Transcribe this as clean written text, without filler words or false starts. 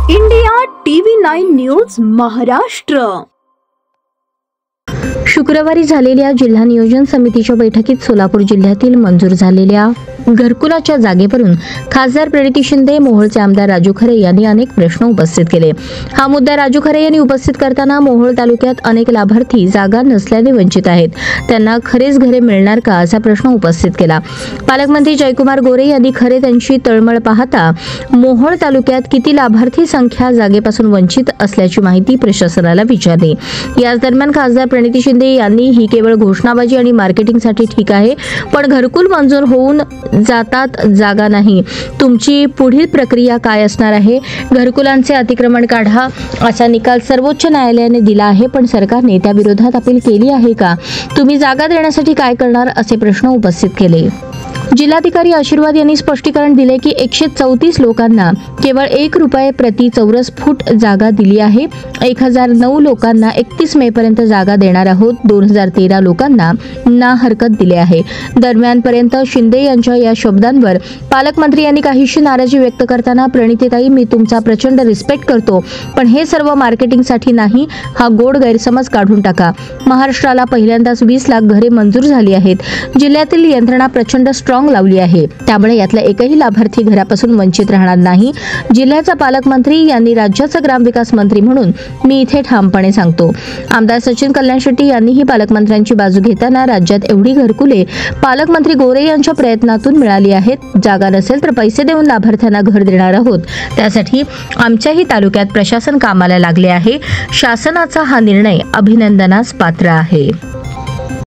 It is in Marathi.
India TV 9 news Maharashtra. शुक्रवारी झालेल्या जिल्हा नियोजन समितीच्या बैठकीत सोलापूर जिल्ह्यातील मंजूर झालेल्या घरकुलाच्या जागेवरून खासदार प्रणिती शिंदे, मोहोळचे आमदार राजू खरे यांनी अनेक प्रश्न उपस्थित केले। हा मुद्दा राजू खरे यांनी उपस्थित करताना मोहोळ तालुक्यात अनेक लाभार्थी जागा नसल्याने वंचित आहेत, त्यांना खरेच घरे मिळणार का असा प्रश्न उपस्थित केला। पालकमंत्री जयकुमार गोरे यांनी खरे त्यांची तळमळ पाहता मोहोळ तालुक्यात किती लाभार्थी संख्या जागेपासून वंचित असल्याची माहिती प्रशासनाला विचारली। याच दरम्यान खासदार प्रणिती शिंदे यांनी ही केवळ घोषणाबाजी आणि मार्केटिंगसाठी ठीक आहे, पण घरकुल मंजूर होऊन जातात जागा नाही, तुमची पुढील प्रक्रिया काय असणार आहे? घरकुलांचे अतिक्रमण काढा असा निकाल सर्वोच्च न्यायालयाने दिला आहे, पण सरकारने त्या विरोधात अपील केली आहे का? तुम्ही जागा देण्यासाठी काय करणार असे प्रश्न उपस्थित केले। जिल्हाधिकारी आशीर्वाद यांनी स्पष्टीकरण दिले की 134 लोकांना केवळ ₹1 प्रति चौरस फूट जागा दिली आहे। 1009 लोकांना 31 मे पर्यंत जागा देणार आहोत। 2013 लोकांना ना हरकत दिले आहे। दरम्यान पर्यंत शिंदे यांच्या या शब्दांवर पालकमंत्री यांनी काहीशी नाराजी व्यक्त करताना, प्रणितीताई, मी तुमचा प्रचंड रिस्पेक्ट करतो, पण हे सर्व मार्केटिंगसाठी नाही, हा गोड गैरसमज काढून टाका। महाराष्ट्राला पहिल्यांदाच 20 लाख घरे मंजूर झाली आहेत। जिल्ह्यातील यंत्रणा प्रचंड स्ट्रॉंग लावली आहे, त्यामुळे यातला एकही लाभार्थी घरापासून वंचित राहणार नाही। जिल्ह्याचा पालकमंत्री यांनी राज्याचा ग्रामविकास मंत्री म्हणून मी इथे ठामपणे सांगतो। आमदार सचिन कल्याण शेट्टी यांनीही पालकमंत्र्यांची बाजू घेताना, राज्यात एवढी घरकुले पालकमंत्री गोरे यांच्या प्रयत्नातून मिळाली आहेत। जागा नसेल तर पैसे देऊन लाभार्थ्यांना घर देणार आहोत, त्यासाठी आमच्याही तालुक्यात प्रशासन कामाला लागले आहे। शासनाचा हा निर्णय अभिनंदनास पात्र आहे।